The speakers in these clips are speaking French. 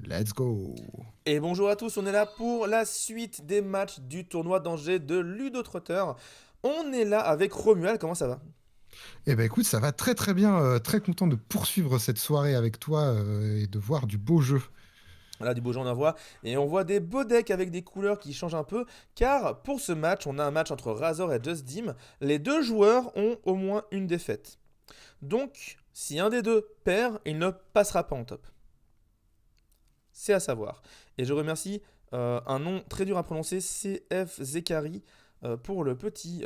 Let's go. Et bonjour à tous, on est là pour la suite des matchs du tournoi d'Angers de Ludo Trotter. On est là avec Romuald, comment ça va? Eh ben écoute, ça va très très bien. Très content de poursuivre cette soirée avec toi et de voir du beau jeu. Là, du beau jeu on en voit, et on voit des beaux decks avec des couleurs qui changent un peu, car pour ce match, on a un match entre Razor et Just Dim. Les deux joueurs ont au moins une défaite. Donc, si un des deux perd, il ne passera pas en top. C'est à savoir. Et je remercie un nom très dur à prononcer, CF Zekari, pour le petit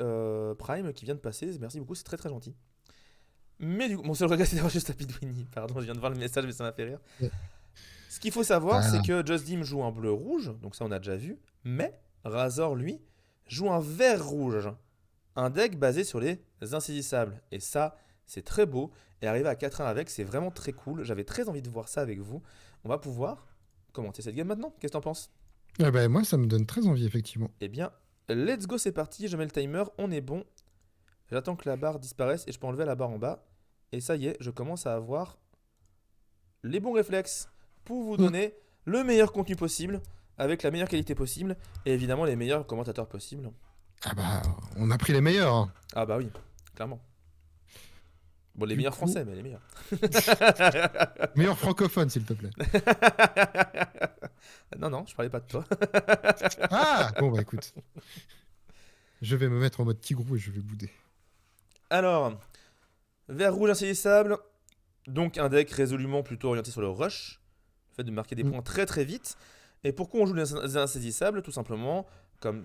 Prime qui vient de passer. Merci beaucoup, c'est très très gentil. Mais du coup, mon seul regret c'est d'avoir juste tapé Winnie. Pardon, je viens de voir le message, mais ça m'a fait rire. Ouais. Ce qu'il faut savoir, c'est Ah, que Just Dim joue un bleu-rouge, donc ça on a déjà vu. Mais Razor, lui, joue un vert-rouge. Un deck basé sur les insaisissables. Et ça, c'est très beau. Et arriver à 4-1 avec, c'est vraiment très cool. J'avais très envie de voir ça avec vous. On va pouvoir commenter cette game maintenant. Qu'est-ce que t'en penses? eh ben, moi, ça me donne très envie, effectivement. Eh bien, let's go, c'est parti. Je mets le timer, on est bon. J'attends que la barre disparaisse et je peux enlever la barre en bas. Et ça y est, je commence à avoir les bons réflexes pour vous Mm. donner le meilleur contenu possible, avec la meilleure qualité possible, et évidemment les meilleurs commentateurs possibles. Ah bah, on a pris les meilleurs, hein. Ah bah oui, clairement. Bon, les Du meilleurs coup, français, mais les meilleurs. meilleurs francophones, s'il te plaît. Non, non, je parlais pas de toi. Ah, bon bah écoute, je vais me mettre en mode tigrou et je vais bouder. Alors, vert rouge insaisissable, donc un deck résolument plutôt orienté sur le rush, le fait de marquer des Mm. points très très vite. Et pourquoi on joue les insaisissables? Tout simplement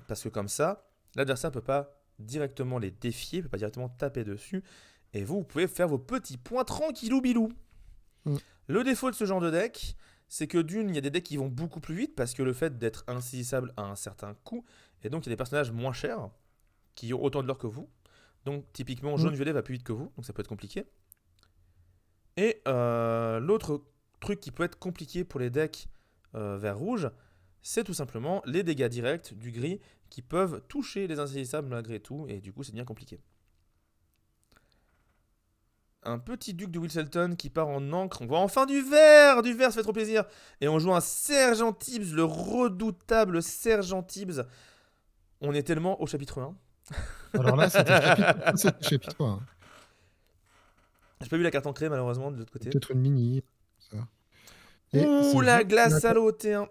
parce que comme ça, l'adversaire ne peut pas directement les défier, ne peut pas directement taper dessus. Et vous pouvez faire vos petits points tranquillou bilou. Mm. Le défaut de ce genre de deck, c'est que d'une, il y a des decks qui vont beaucoup plus vite parce que le fait d'être insaisissable a un certain coût. Et donc il y a des personnages moins chers qui ont autant de l'or que vous. Donc typiquement, Mm. jaune-violet va plus vite que vous, donc ça peut être compliqué. Et l'autre truc qui peut être compliqué pour les decks vert rouge, c'est tout simplement les dégâts directs du gris qui peuvent toucher les insaisissables malgré tout, et du coup c'est bien compliqué. Un petit duc de Wilselton qui part en encre, on voit enfin du vert, ça fait trop plaisir. Et on joue un Sergent Tibbs, le redoutable Sergent Tibbs. On est tellement au chapitre 1. Alors là, c'était chapitre 1, c'était chapitre 1. J'ai pas vu la carte ancrée malheureusement de l'autre côté. Peut-être une mini, ça. Et Ouh, c'est la juste glace à l'eau T1.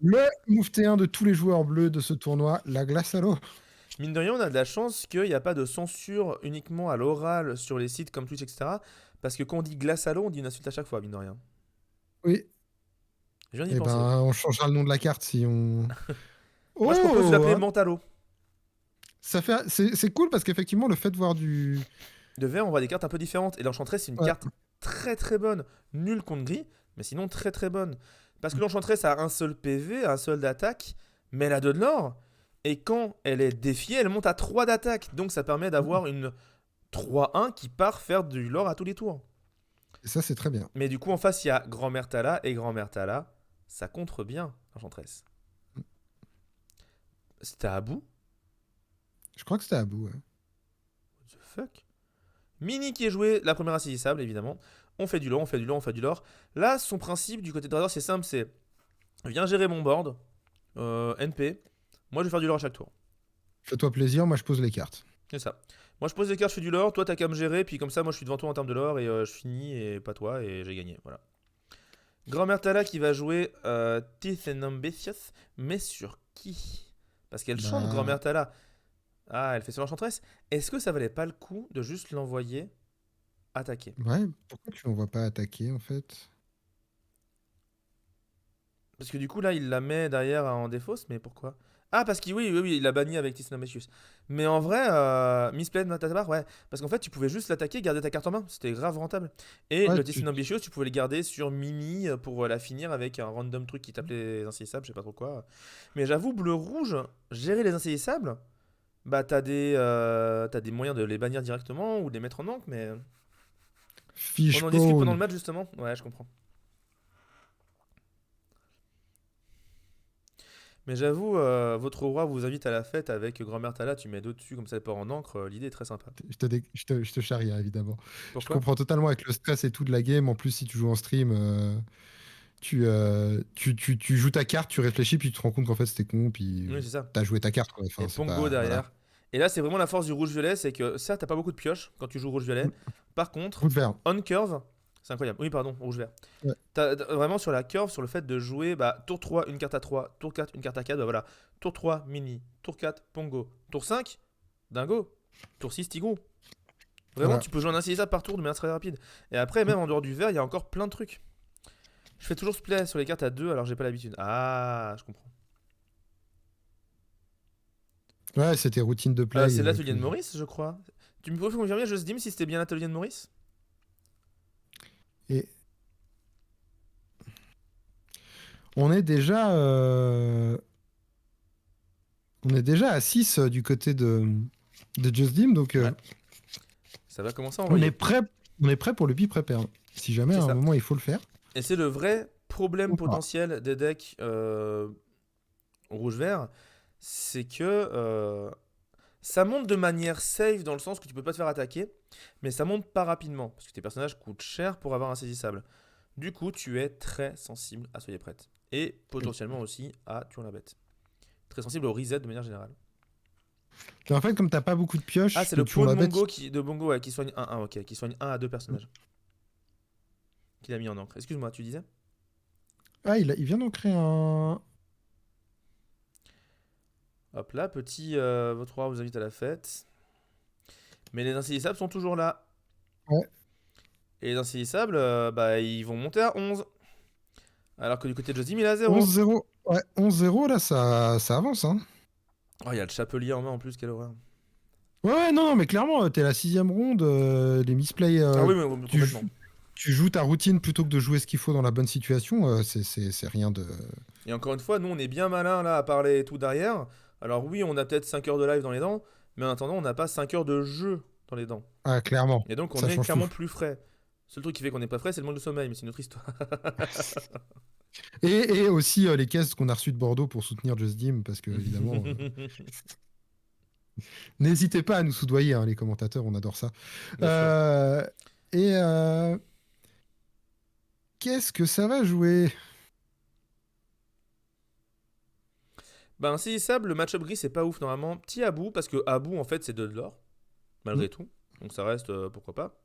le move T1 de tous les joueurs bleus de ce tournoi, la glace à l'eau. Mine de rien, on a de la chance qu'il n'y a pas de censure uniquement à l'oral sur les sites comme Twitch, etc. Parce que quand on dit glace à l'eau, on dit une insulte à chaque fois, mine de rien. Oui, Je viens d'y eh penser. ben, on changera le nom de la carte si on... Moi, je propose de Oh, l'appeler hein. menthe à l'eau. C'est cool parce qu'effectivement, le fait de voir du... De vert, on voit des cartes un peu différentes. Et l'enchantress, c'est une Ouais. carte très très bonne. Nulle contre gris, mais sinon très très bonne. Parce que l'enchantress a un seul PV, un seul d'attaque, mais elle a 2 de l'or. Et quand elle est défiée, elle monte à 3 d'attaque. Donc ça permet d'avoir une 3-1 qui part faire du lore à tous les tours. Et ça, c'est très bien. Mais du coup, en face, il y a Grand-Mère Tala. Et Grand-Mère Tala, ça contre bien l'enchantress. C'était à bout? Je crois que c'était à bout. Ouais. What the fuck? Mini qui est joué, la première insaisissable évidemment. On fait du lore, on fait du lore, on fait du lore. Là, son principe du côté de Razor, c'est simple, c'est viens gérer mon board, NP. Moi, je vais faire du lore à chaque tour. Fais-toi plaisir, moi je pose les cartes. C'est ça. Moi, je pose des cartes, je fais du lore. Toi, t'as qu'à me gérer, puis comme ça, moi, je suis devant toi en termes de lore et je finis et pas toi et j'ai gagné. Voilà. Grand-mère Tala qui va jouer Teeth and Ambitious, mais sur qui? Parce qu'elle chante Bah, Grand-mère Tala. Ah, elle fait sur l'enchantress. Est-ce que ça valait pas le coup de juste l'envoyer attaquer? ouais, pourquoi tu l'envoies pas attaquer en fait? Parce que du coup, là, il la met derrière en défausse, mais pourquoi? Ah, parce qu'il oui, oui, oui, il l'a banni avec Tissanamessius. Mais en vrai, Missplay Matatabar, ouais. Parce qu'en fait, tu pouvais juste l'attaquer, garder ta carte en main. C'était grave rentable. Et Ouais, le Tissanamessius, tu pouvais le garder sur Mimi pour la finir avec un random truc qui t'appelait les insaisissables, je sais pas trop quoi. Mais j'avoue, bleu-rouge, gérer les insaisissables, bah t'as des moyens de les bannir directement ou de les mettre en encre, mais on en discute pendant Fishbone. le match justement. Ouais, je comprends. Mais j'avoue, votre roi vous invite à la fête avec grand-mère Tala, tu mets deux dessus comme ça elle part en encre, l'idée est très sympa. Je te charrie, hein, évidemment. Je Pourquoi? comprends totalement avec le stress et tout de la game. En plus, si tu joues en stream, tu joues ta carte, tu réfléchis, puis tu te rends compte qu'en fait c'était con, puis Oui, c'est ça. t'as joué ta carte, quoi. Et Enfin, c'est Pongo pas. Voilà. derrière. Et là, c'est vraiment la force du rouge-violet, c'est que ça, t'as pas beaucoup de pioches quand tu joues rouge-violet. Par contre, Route vert. on curve, c'est incroyable. Oui, pardon, rouge-vert. Ouais. T'as vraiment sur la curve, sur le fait de jouer, bah, tour 3, une carte à 3, tour 4, une carte à 4, bah voilà. Tour 3, mini. Tour 4, Pongo. Tour 5, dingo. Tour 6, Tigrou. Vraiment, Voilà. tu peux jouer un insaisissable par tour de manière très rapide. Et après, même en dehors du vert, il y a encore plein de trucs. Je fais toujours ce play sur les cartes à 2 alors j'ai pas l'habitude. Ah, je comprends. Ouais, c'était routine de play. C'est l'atelier de Maurice, je crois. Tu me pouvez confirmer, je dis si c'était bien l'atelier de Maurice. Et on est déjà, on est déjà à 6 du côté de Just Dim, donc Ouais. Ça va commencer à on est envoyer. prêt, on est prêt pour le prépare. Si jamais C'est à un ça. moment il faut le faire. Et c'est le vrai problème Ou pas. potentiel des decks rouge-vert, c'est que ça monte de manière safe dans le sens que tu peux pas te faire attaquer, mais ça monte pas rapidement parce que tes personnages coûtent cher pour avoir un saisissable. Du coup, tu es très sensible à Soyez prête et potentiellement aussi à Tuer la bête. Très sensible au reset de manière générale. Et en fait, comme t'as pas beaucoup de Ah, pioches, c'est le le tuon pot de la bête. Mongo ouais, qui soigne 1-1, ok, qui soigne 1 à 2 personnages. Qu'il a mis en encre. Excuse-moi, tu disais. Ah, il vient d'en créer un. Hop là, petit votre roi vous invite à la fête. Mais les insaisissables sont toujours là. Ouais. Et les insaisissables, bah, ils vont monter à 11. Alors que du côté de Josim, il est à 0. 11-0. Ouais, 11-0, là, ça avance, hein. Oh, il y a le chapelier en main en plus, quelle horreur. Ouais, non, non, mais clairement, t'es la 6e ronde, les misplays, Ah oui, mais tu, complètement. jou- tu joues ta routine plutôt que de jouer ce qu'il faut dans la bonne situation, c'est rien de. Et encore une fois, nous, on est bien malin là à parler et tout derrière. Alors oui, on a peut-être 5 heures de live dans les dents, mais en attendant, on n'a pas 5 heures de jeu dans les dents. Ah, clairement, Et donc, on ça est change tout. clairement plus frais. Le seul truc qui fait qu'on n'est pas frais, c'est le manque de sommeil, mais c'est une autre histoire. Et aussi les caisses qu'on a reçues de Bordeaux pour soutenir Just Dim, parce que, évidemment, n'hésitez pas à nous soudoyer, hein, les commentateurs, on adore ça. Bien sûr. Euh, et qu'est-ce que ça va jouer? Bah, insaisissable, le match-up gris, c'est pas ouf normalement. Petit Abou, parce que Abou, en fait, c'est de l'or, Hmm. malgré tout. Donc ça reste, pourquoi pas.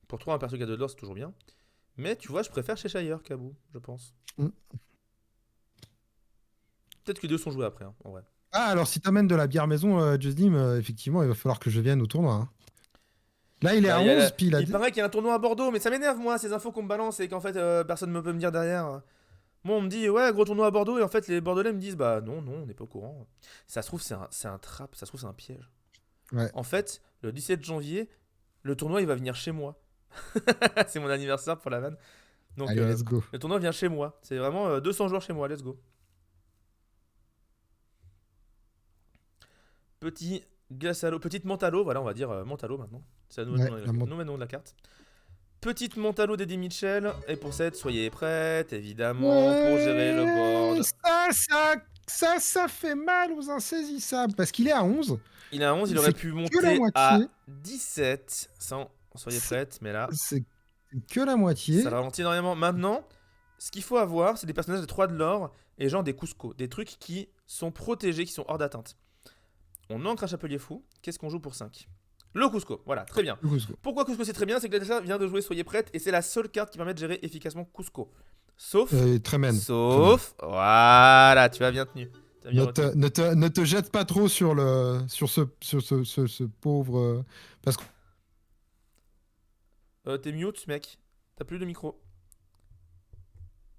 Pour trouver un perso qui a de l'or, c'est toujours bien. Mais tu vois, je préfère Cheshire qu'Abou, je pense. Hmm. Peut-être que les deux sont joués après, hein, en vrai. Ah, alors si t'amènes de la bière maison, Just Dim, effectivement, il va falloir que je vienne au tournoi, hein. Là, il est Bah, à 11, puis il paraît qu'il y a un tournoi à Bordeaux, mais ça m'énerve, moi, ces infos qu'on me balance et qu'en fait, personne ne peut me dire derrière. Moi, on me dit, ouais, gros tournoi à Bordeaux, et en fait, les Bordelais me disent, bah non, non, on n'est pas au courant. Ça se trouve, c'est un trap, ça se trouve, c'est un piège. Ouais, En fait, le 17 janvier, le tournoi, il va venir chez moi. C'est mon anniversaire pour la vanne. Donc, allez, let's go. le tournoi vient chez moi. C'est vraiment 200 joueurs chez moi, let's go. Petit glace à l'eau, petite menthe à l'eau, voilà, on va dire menthe à l'eau maintenant. C'est le Ouais, nouvel nom de la carte. Petite menthe à l'eau d'Eddie Mitchell. Et pour cette, soyez prêtes, évidemment, pour gérer le Ouais, board. ça fait mal aux insaisissables, parce qu'il est à 11. Il est à 11, il aurait C'est pu que la monter moitié. à 17 sans soyez C'est prêtes, mais là, c'est que la ça moitié. ralentit énormément. Maintenant, ce qu'il faut avoir, c'est des personnages de 3 de l'or et genre des Cusco, des trucs qui sont protégés, qui sont hors d'atteinte. On ancre un chapelier fou, qu'est-ce qu'on joue pour 5? Le Cusco, voilà, très bien. Le Cusco. Pourquoi Cusco c'est très bien? C'est que l'adversaire vient de jouer Soyez prête et c'est la seule carte qui permet de gérer efficacement Cusco. Tremaine. Voilà, tu as bien tenu. Tu as bien retenu. Ne te jette pas trop sur, ce pauvre. Parce que T'es mute, mec. T'as plus de micro.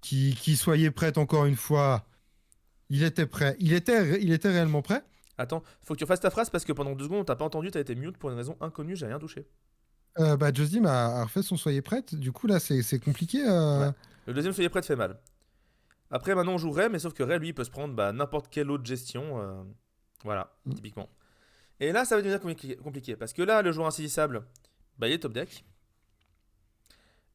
qui soyez prête encore une fois. Il était prêt. Il était réellement prêt. Attends, faut que tu fasses ta phrase parce que pendant 2 secondes on t'a pas entendu, t'as été mute pour une raison inconnue, j'ai rien touché. Bah, Justin a refait son soyez prête. Du coup, là, c'est compliqué. Ouais. Le deuxième Soyez prête fait mal. Après, maintenant on joue Ray, mais sauf que Ray lui il peut se prendre n'importe quelle autre gestion. Voilà, Mm. typiquement. Et là ça va devenir compliqué parce que là, le joueur insaisissable, bah, il est top deck.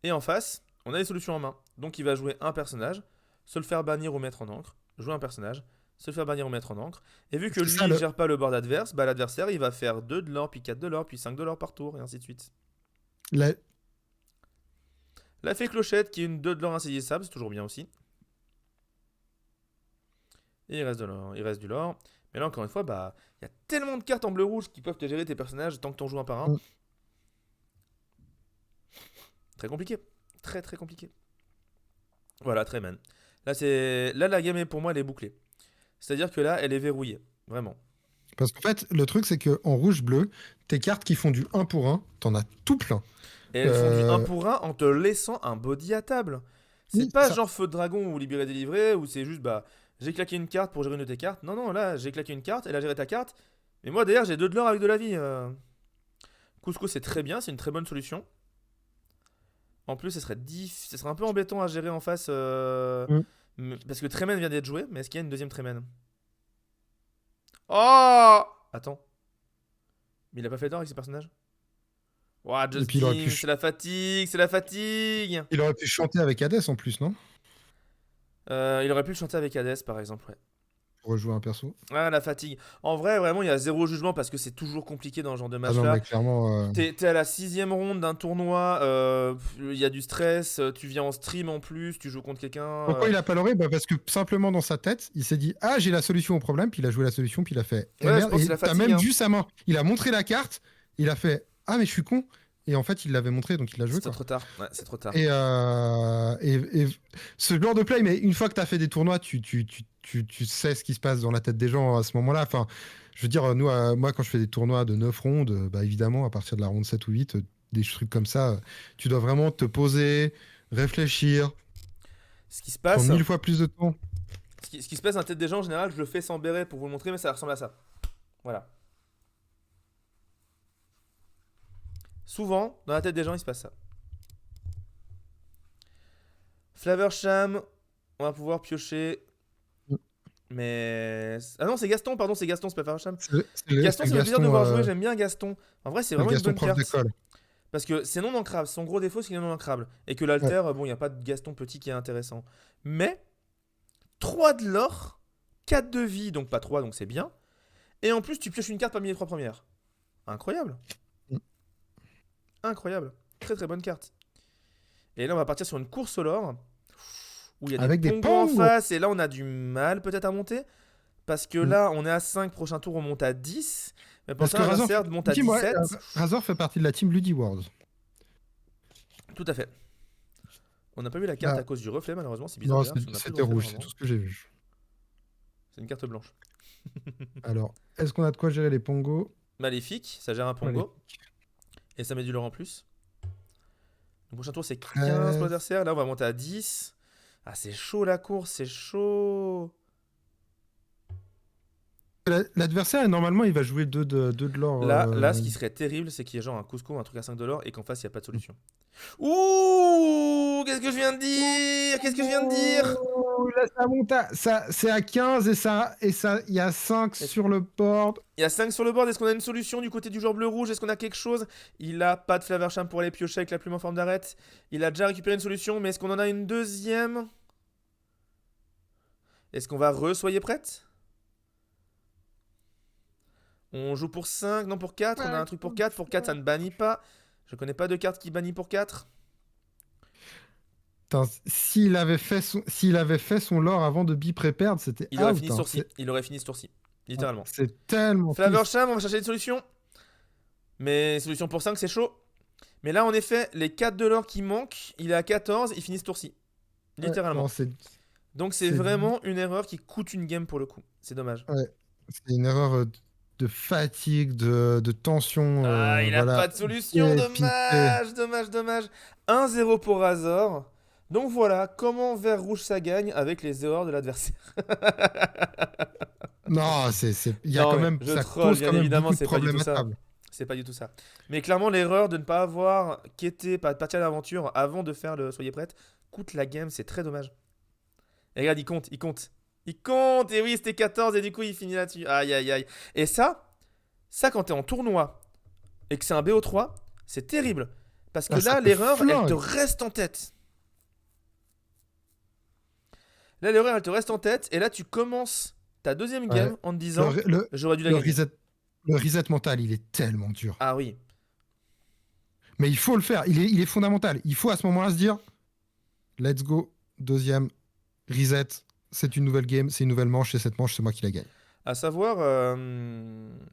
Et en face, on a les solutions en main. Donc il va jouer un personnage, se le faire bannir ou mettre en encre, jouer un personnage, se le faire bannir ou mettre en encre. Et vu que C'est lui ça il le. gère pas le board adverse, bah l'adversaire il va faire 2 de l'or, puis 4 de l'or, puis 5 de l'or par tour, et ainsi de suite. la- La fée clochette qui est une 2 de l'or insaisissable, c'est toujours bien aussi. Et il reste de l'or, il reste du lore. Mais là, encore une fois, bah, il y a tellement de cartes en bleu-rouge qui peuvent te gérer tes personnages tant que t'en joues un par un. Mm. Très compliqué. Très très compliqué. Voilà, très man. Là, la game, pour moi, elle est bouclée. C'est-à-dire que là, elle est verrouillée. Vraiment. Parce qu'en fait, le truc, c'est qu'en rouge-bleu, tes cartes qui font du 1 pour 1, t'en as tout plein. Et elles font du 1 pour 1 en te laissant un body à table. C'est Oui, pas ça. genre Feu de Dragon ou Libéré Délivré où c'est juste bah j'ai claqué une carte pour gérer une de tes cartes. Non, non, là j'ai claqué une carte, elle a géré ta carte. Mais moi d'ailleurs j'ai 2 de l'or avec de la vie. Couscous c'est très bien, c'est une très bonne solution. En plus ce serait un peu embêtant à gérer en face Mm. parce que Tremen vient d'être joué. Mais est-ce qu'il y a une deuxième Tremen? Oh, attends. Mais il a pas fait d'or avec ses personnages. Ouah, Et Just puis Dim, c'est la fatigue, c'est la fatigue. il aurait pu chanter avec Hades en plus, non? Il aurait pu le chanter avec Hades par exemple, ouais. Pour rejouer un perso. Ah, la fatigue. En vrai, vraiment, il y a zéro jugement parce que c'est toujours compliqué dans ce genre de Ah non, mais match-là. clairement. T'es à la 6ème ronde d'un tournoi, il y a du stress, tu viens en stream en plus, tu joues contre quelqu'un. Pourquoi il a pas l'oré? Bah parce que simplement dans sa tête, il s'est dit ah j'ai la solution au problème, puis il a joué la solution, puis il a fait eh Ouais, je merde. pense que c'est Et la t'as fatigue, même hein. vu sa main. Il a montré la carte, il a fait ah mais je suis con. Et en fait il l'avait montré donc il l'a joué C'est quoi. trop tard. Ouais, c'est trop tard. Et ce genre de play, mais une fois que t'as fait des tournois, tu sais ce qui se passe dans la tête des gens à ce moment-là. Enfin, je veux dire, nous, moi quand je fais des tournois de 9 rondes, bah évidemment à partir de la ronde 7 ou 8, des trucs comme ça, tu dois vraiment te poser, réfléchir, Ce qui se prendre passe, 1000 fois plus de temps. ce qui se passe dans la tête des gens en général, je le fais sans béret pour vous le montrer, mais ça ressemble à ça. Voilà. Souvent, dans la tête des gens, il se passe ça. Flaversham, on va pouvoir piocher. Mais. Ah non, c'est Gaston, pardon, c'est Gaston, c'est pas Flaversham. Gaston, C'est ça me fait plaisir de voir jouer, euh, j'aime bien Gaston. En vrai, c'est le vraiment une Gaston bonne prof carte. d'école. Parce que c'est non ancrable. Son gros défaut, c'est qu'il est non ancrable. Et que Ouais. l'alter, bon, il n'y a pas de Gaston petit qui est intéressant. Mais 3 de l'or, 4 de vie, donc pas 3, donc c'est bien. Et en plus, tu pioches une carte parmi les 3 premières. Incroyable. Incroyable. Très très bonne carte. Et là, on va partir sur une course au lore. Où il y a Avec des des pongos en pongos. face. Et là, on a du mal peut-être à monter. Parce que Mm. là, on est à 5. Prochain tour, on monte à 10. Mais pour Parce ça, que l'adversaire monte à Team, ouais, 17. Razor fait partie de la team Bloody Wars. Tout à fait. On n'a pas vu la carte Ah, à cause du reflet, malheureusement. C'est bizarre non, d'ailleurs. Parce qu'on a plus de c'était reflet rouge, c'est normalement. tout ce que j'ai vu. C'est une carte blanche. Alors, est-ce qu'on a de quoi gérer les pongos? Maléfique, ça gère un Allez, pongo. Et ça met du lore en plus. Le prochain tour, c'est 15 pour 13. l'adversaire. Là, on va monter à 10. Ah, c'est chaud la course, c'est chaud. L'adversaire, normalement, il va jouer 2 de l'or. Là, ce qui serait terrible, c'est qu'il y ait genre un Cusco, un truc à 5 dollars et qu'en face, il n'y a pas de solution. Ouh, qu'est-ce que je viens de dire? Qu'est-ce que je viens de dire? Oh, là, ça monte c'est à 15 il y a 5 Est-ce- sur le board. Il y a 5 sur le board. Est-ce qu'on a une solution du côté du joueur bleu-rouge? Est-ce qu'on a quelque chose? Il a pas de Flaversham pour aller piocher avec la plume en forme d'arête. Il a déjà récupéré une solution, mais est-ce qu'on en a une deuxième? Est-ce qu'on va soyez prête? On joue pour 5, non pour 4. On a un truc pour 4. Pour 4, ça ne bannit pas. Je connais pas de carte qui bannit pour 4. Putain, s'il avait fait son lore avant de bi-pré-perdre, c'était Il aurait out. fini ce Hein. tour-ci. Il aurait fini ce tour-ci. Littéralement. C'est tellement triste. Flaversham, on va chercher des solutions. Mais solution pour 5, c'est chaud. Mais là, en effet, les 4 de l'or qui manquent, il est à 14, il finit ce tour-ci. Littéralement. Non, Donc c'est c'est- vraiment une erreur qui coûte une game pour le coup. C'est dommage. c'est une erreur de fatigue, de tension. Ah, il a voilà. pas de solution. Épicé. Dommage, dommage, dommage. 1-0 pour Razor. Donc voilà comment Vert Rouge ça gagne avec les erreurs de l'adversaire. Non, il y a Non, quand mais même, je ça troll, cause bien quand même évidemment, beaucoup de c'est pas du problèmes tout à ça. table. C'est pas du tout ça. Mais clairement, l'erreur de ne pas avoir quitté, pas de partir à l'aventure avant de faire le Soyez prête, coûte la game, c'est très dommage. Et regarde, il compte, il compte. Il compte, et oui, c'était 14, et du coup, il finit là-dessus. Aïe, aïe, aïe. Et ça quand t'es en tournoi et que c'est un BO3, c'est terrible. Parce que Ah, ça là, te l'erreur, elle te flingue. reste en tête. Là, l'erreur, elle te reste en tête, et là, tu commences ta deuxième game Ouais. en te disant, Le, j'aurais dû la le gagner. reset, le reset mental, il est tellement dur. Ah oui. Mais il faut le faire. Il est fondamental. Il faut à ce moment-là se dire, let's go, deuxième, reset. C'est une nouvelle game, c'est une nouvelle manche, et cette manche, c'est moi qui la gagne. À savoir,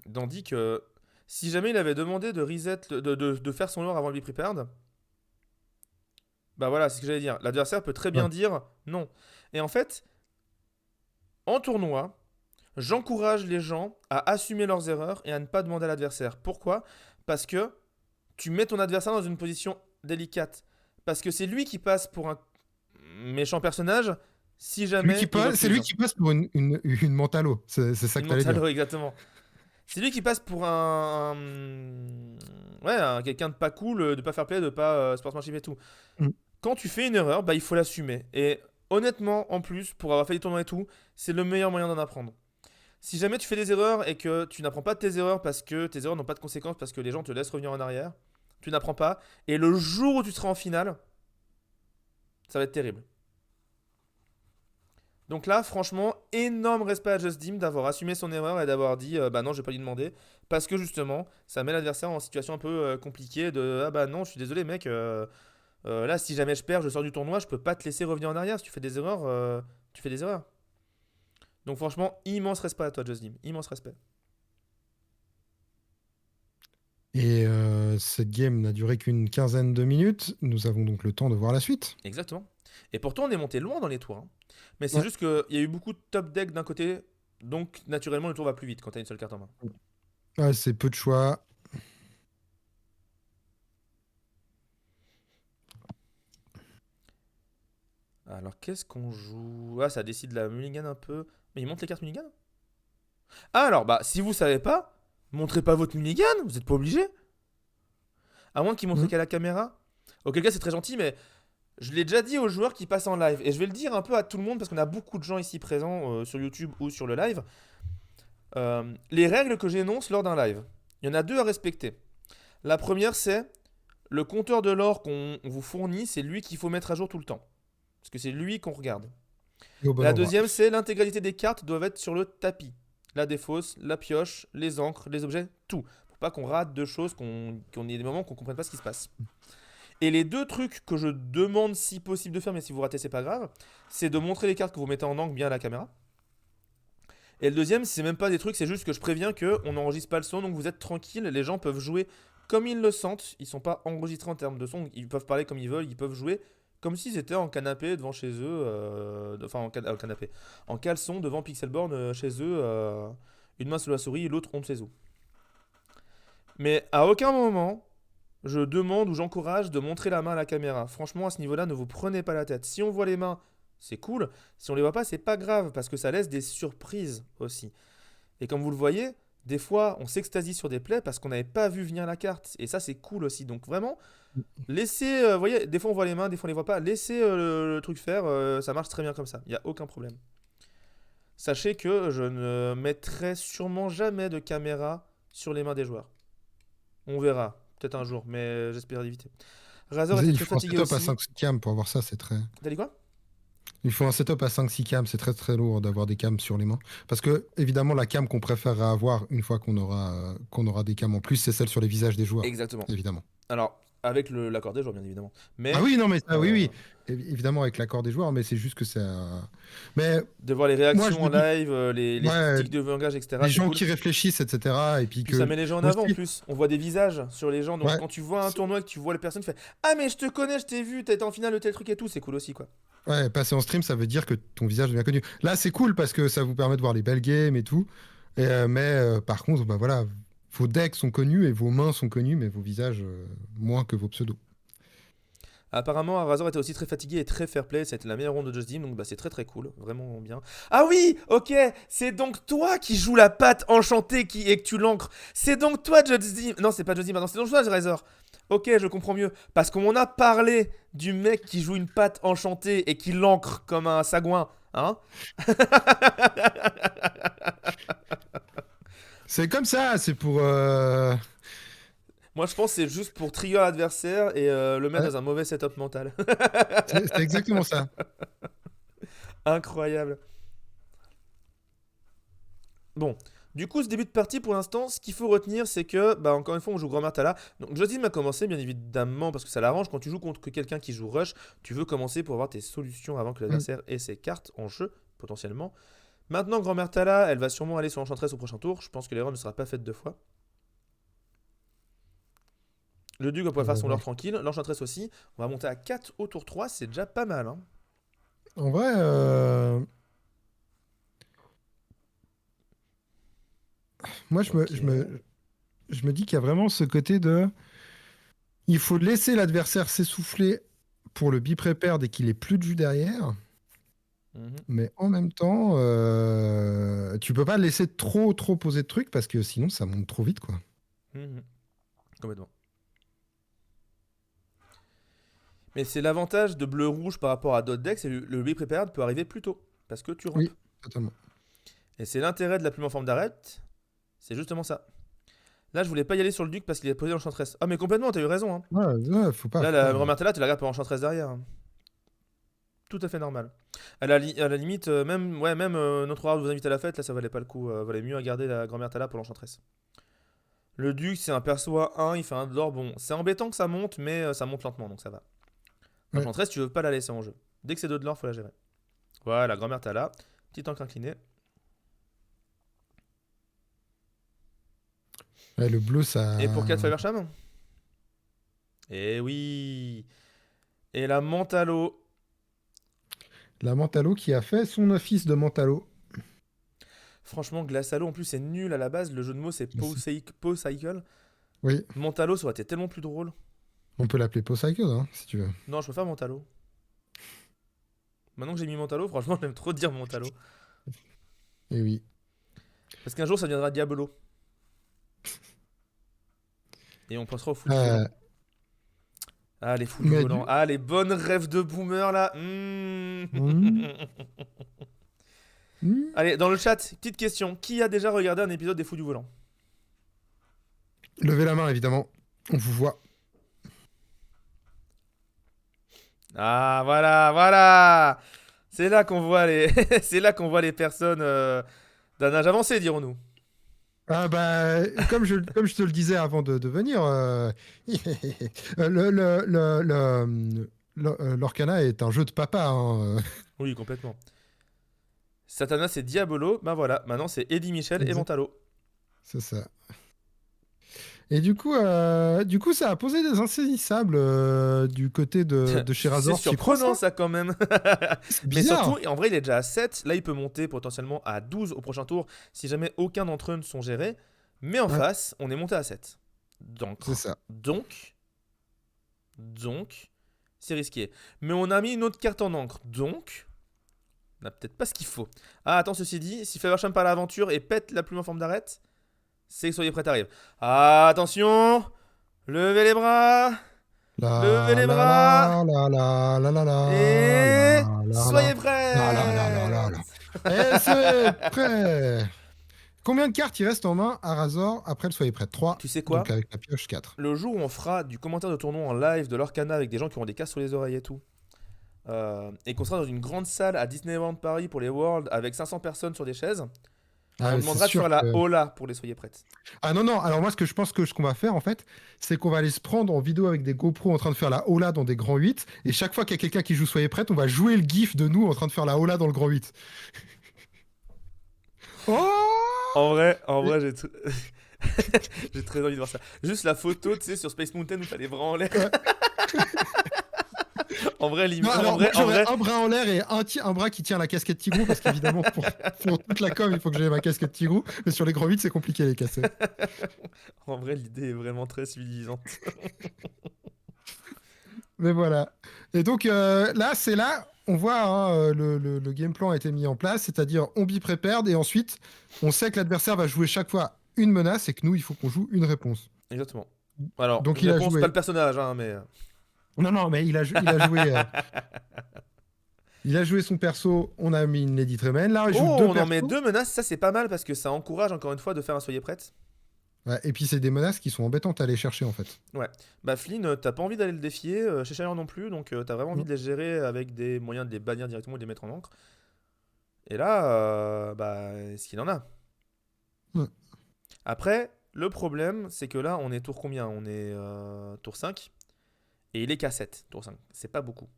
Dandy, que si jamais il avait demandé de reset, de faire son lore avant le be prepared, bah voilà, c'est ce que j'allais dire. L'adversaire peut très Ouais. bien dire non. Et en fait, en tournoi, j'encourage les gens à assumer leurs erreurs et à ne pas demander à l'adversaire. Pourquoi? Parce que tu mets ton adversaire dans une position délicate. Parce que c'est lui qui passe pour un méchant personnage si jamais il C'est refuse. lui qui passe pour une mentalo. C'est ça Une que t'allais dire. mentalo, exactement. C'est lui qui passe pour ouais, quelqu'un de pas cool, de pas fair play, de pas sportsmanship et tout. Mm. Quand tu fais une erreur, bah il faut l'assumer. Et honnêtement, en plus, pour avoir fait des tournois et tout, c'est le meilleur moyen d'en apprendre. Si jamais tu fais des erreurs et que tu n'apprends pas de tes erreurs parce que tes erreurs n'ont pas de conséquences, parce que les gens te laissent revenir en arrière, tu n'apprends pas. Et le jour où tu seras en finale, ça va être terrible. Donc là, franchement, énorme respect à Just Dim d'avoir assumé son erreur et d'avoir dit bah non, je vais pas lui demander. Parce que justement, ça met l'adversaire en situation un peu compliquée de ah bah non, je suis désolé, mec. Là, si jamais je perds, je sors du tournoi, je peux pas te laisser revenir en arrière. Si tu fais des erreurs, tu fais des erreurs. Donc franchement, immense respect à toi, Just Dim. Immense respect. Et cette game n'a duré qu'une quinzaine de minutes. Nous avons donc le temps de voir la suite. Exactement. Et pourtant, on est monté loin dans les tours, hein. Mais c'est Ouais. juste qu'il y a eu beaucoup de top deck d'un côté. Donc naturellement, le tour va plus vite quand t'as une seule carte en main. Ouais, c'est peu de choix. Alors qu'est-ce qu'on joue? Ah, ça décide la mulligan un peu. Mais il monte les cartes mulligan? Ah, alors, bah, si vous savez pas, montrez pas votre mulligan, vous n'êtes pas obligé. À moins qu'il montre Mm. qu'à la caméra. Auquel cas, c'est très gentil, mais je l'ai déjà dit aux joueurs qui passent en live. Et je vais le dire un peu à tout le monde parce qu'on a beaucoup de gens ici présents sur YouTube ou sur le live. Les règles que j'énonce lors d'un live. Il y en a deux à respecter. La première, c'est le compteur de l'or qu'on vous fournit, c'est lui qu'il faut mettre à jour tout le temps. Parce que c'est lui qu'on regarde. Et au bon La endroit. deuxième, c'est l'intégralité des cartes doivent être sur le tapis. La défausse, la pioche, les encres, les objets, tout. Pour pas qu'on rate deux choses, qu'on ait des moments qu'on comprenne pas ce qui se passe. Et les deux trucs que je demande si possible de faire, mais si vous ratez, c'est pas grave, c'est de montrer les cartes que vous mettez en angle bien à la caméra. Et le deuxième, c'est même pas des trucs, c'est juste que je préviens que on n'enregistre pas le son, donc vous êtes tranquille, les gens peuvent jouer comme ils le sentent, ils sont pas enregistrés en termes de son, ils peuvent parler comme ils veulent, ils peuvent jouer comme s'ils étaient en canapé devant chez eux, enfin en canapé, en caleçon devant Pixelborn chez eux, une main sur la souris et l'autre on ne sait où. Mais à aucun moment, je demande ou j'encourage de montrer la main à la caméra. Franchement, à ce niveau-là, ne vous prenez pas la tête. Si on voit les mains, c'est cool. Si on les voit pas, c'est pas grave parce que ça laisse des surprises aussi. Et comme vous le voyez, des fois, on s'extasie sur des plays parce qu'on n'avait pas vu venir la carte. Et ça, c'est cool aussi. Donc vraiment, laissez, vous voyez, des fois on voit les mains, des fois on les voit pas. Laissez le truc faire, ça marche très bien comme ça. Il n'y a aucun problème. Sachez que je ne mettrai sûrement jamais de caméra sur les mains des joueurs. On verra, peut-être un jour, mais j'espère éviter. Razor était Il très faut un fatigué setup à aussi. 5 cams pour avoir ça, c'est très. T'as dit quoi? Il faut un setup à 5-6 cams, c'est très très lourd d'avoir des cams sur les mains. Parce que, évidemment, la cam qu'on préférera avoir une fois qu'on aura des cams en plus, c'est celle sur les visages des joueurs, Exactement. évidemment. Alors, avec l'accord des joueurs, bien évidemment. Ah Mais oui, non, mais ça, oui, euh, oui. Évidemment, avec l'accord des joueurs, mais c'est juste que ça. Mais de voir les moi, je réactions en me dis, live, les ouais, tics de langage, etc., les c'est gens cool. qui réfléchissent, etc. Et puis Puis ça que. met les gens en Moi avant en aussi, plus. On voit des visages sur les gens. Donc ouais. quand tu vois un tournoi et que tu vois les personnes, tu fais ah, mais je te connais, je t'ai vu, t'as été en finale de tel truc et tout. C'est cool aussi, quoi. Ouais, passer en stream, ça veut dire que ton visage devient connu. Là, c'est cool parce que ça vous permet de voir les belles games et tout. Mais par contre, bah voilà, vos decks sont connus et vos mains sont connues, mais vos visages moins que vos pseudos. Apparemment, Razor était aussi très fatigué et très fair play. C'était la meilleure ronde de Just Dim, donc bah, c'est très très cool. Vraiment bien. Ah oui, ok, c'est donc toi qui joues la patte enchantée et que tu l'ancres. C'est donc toi, Just Dim. Non, c'est pas Just Dim, pardon, c'est donc toi, Razor. Ok, je comprends mieux. Parce qu'on m'en a parlé du mec qui joue une patte enchantée et qui l'ancre comme un sagouin. Hein? C'est comme ça, c'est pour. Moi, je pense que c'est juste pour trigger l'adversaire et le mettre Ouais, dans un mauvais setup mental. c'est exactement ça. Incroyable. Bon, Du coup, ce début de partie, pour l'instant, ce qu'il faut retenir, c'est que, bah, encore une fois, on joue Grand Martala. Donc, Josim a commencé, bien évidemment, parce que ça l'arrange. Quand tu joues contre quelqu'un qui joue Rush, tu veux commencer pour avoir tes solutions avant que Mm. l'adversaire ait ses cartes en jeu, potentiellement. Maintenant, Grand Martala, elle va sûrement aller sur l'Enchantress au prochain tour. Je pense que l'erreur ne sera pas faite deux fois. Le Duc va pouvoir faire son Ouais. leurre tranquille. L'Enchantress aussi. On va monter à 4 au tour 3. C'est déjà pas mal. Hein. En vrai, moi, Ok. je me dis qu'il y a vraiment ce côté de. Il faut laisser l'adversaire s'essouffler pour le bi-prépare dès qu'il est plus de jus derrière. Mhm, Mais en même temps, tu peux pas laisser trop poser de trucs parce que sinon ça monte trop vite, quoi. mhm. Complètement. Mais c'est l'avantage de bleu-rouge par rapport à d'autres decks, c'est le Be Prepared peut arriver plus tôt, parce que tu rampes. Oui, totalement. Et c'est l'intérêt de la plume en forme d'arête, c'est justement ça. Là, je voulais pas y aller sur le duc parce qu'il est posé l'enchantress. Ah, mais complètement, t'as eu raison. Hein. Ouais, ouais, faut pas, Là, faut la pas. Romartella, tu la regardes pour enchantress derrière. Hein. Tout à fait normal. À la limite, même, ouais, même notre rare vous invite à la fête, là, ça valait pas le coup. Valait mieux regarder la grand-mère Tala pour l'enchantress. Le duc, c'est un perso à 1, il fait un de l'or. Bon, c'est embêtant que ça monte, mais ça monte lentement, donc ça va. Ouais. L'enchantress, tu veux pas la laisser en jeu. Dès que c'est 2 de l'or, faut la gérer. Voilà, grand-mère Tala. Petit encre incliné. Ouais, le bleu, Et pour 4 ça. Faversham. Eh oui. Et la Mentalo. La Mentalo qui a fait son office de Mentalo. Franchement, Glacialo, en plus, c'est nul à la base. Le jeu de mots, c'est Pow Cycle. Oui, Mentalo, ça aurait été tellement plus drôle. on peut l'appeler Poseidon, hein, si tu veux. Non, je préfère Mentalo. Maintenant que j'ai mis Mentalo, franchement, j'aime trop dire Mentalo. Et oui. Parce qu'un jour, ça deviendra Diabolo. Et on pensera au fou du volant. Euh, Ah, les fous du mais volant. du. Ah, les bonnes rêves de boomer, là. Hmm, hmm. Allez, dans le chat, petite question. Qui a déjà regardé un épisode des fous du volant? Levez la main, évidemment. On vous voit. Ah, voilà, voilà. C'est là qu'on voit les, c'est là qu'on voit les personnes d'un âge avancé, dirons-nous. Ah bah, comme je te le disais avant de venir, l'Orcana est un jeu de papa, hein. Oui, complètement. Satanas et Diabolo, ben voilà. Maintenant, c'est Eddie Michel et Exact, Mentalo. c'est ça. Et du coup, ça a posé des insaisissables du côté de chez C'est Razor. Tu y crois, surprenant, ça? ça, quand même. C'est Mais surtout, bizarre. en vrai, il est déjà à 7. Là, il peut monter potentiellement à 12 au prochain tour si jamais aucun d'entre eux ne sont gérés. Mais en Ouais, face, on est monté à 7. c'est ça. Donc, c'est risqué. Mais on a mis une autre carte en encre. Donc, on n'a peut-être pas ce qu'il faut. Ah, attends, ceci dit, si Faversham part à l'aventure et pète la plume en forme d'arête, c'est que soyez prêts, arrive. Ah, attention. Levez les bras. Levez La les la bras. la la la la la la Et la la soyez la la la la la la. prêts. Et c'est prêt. Combien de cartes il reste en main à Razor après le soyez prêt? 3. Tu sais Donc quoi? avec la pioche 4. Le jour où on fera du commentaire de tournoi en live de l'Orcana avec des gens qui auront des casques sur les oreilles et tout, et qu'on sera dans une grande salle à Disneyland Paris pour les Worlds avec 500 personnes sur des chaises, Ah, on c'est demandera de faire sûr la que. hola pour les soyez prêtes. Ah non, non, alors moi ce que je pense que ce qu'on va faire en fait, c'est qu'on va aller se prendre en vidéo avec des GoPro en train de faire la hola dans des grands 8, et chaque fois qu'il y a quelqu'un qui joue Soyez prête, on va jouer le gif de nous en train de faire la hola dans le grand 8. Oh. En vrai, j'ai très envie de voir ça. Juste la photo, tu sais, sur Space Mountain où t'as les bras en l'air. Ouais. En vrai, Non, en alors moi vrai, en j'aurais vrai, un bras en l'air et un bras qui tient la casquette Tigrou, parce qu'évidemment pour toute la com il faut que j'aie ma casquette Tigrou, mais sur les grands 8 c'est compliqué à les casser. en vrai, l'idée est vraiment très civilisante. Mais voilà. Et donc là, c'est là, on voit hein, le game plan a été mis en place, c'est-à-dire on bi-prépare et ensuite on sait que l'adversaire va jouer chaque fois une menace et que nous, il faut qu'on joue une réponse. Exactement. Alors, Donc une il a réponse, pas joué. le personnage, hein, mais. Non, non, mais il a joué son perso, on a mis une Lady Tremaine. Là, il joue Oh, deux on en met persos. deux menaces, ça c'est pas mal parce que ça encourage encore une fois de faire un soyez prête. Ouais, et puis c'est des menaces qui sont embêtantes à aller chercher en fait. Ouais. Bah Flynn, t'as pas envie d'aller le défier, chez Shire non plus, donc t'as vraiment envie Mm. de les gérer avec des moyens de les bannir directement ou de les mettre en encre. Et là, bah, est-ce qu'il en a? Ouais. Après, le problème, c'est que là, on est tour combien? On est tour 5. Et il est qu'à 7, tour 5. C'est pas beaucoup.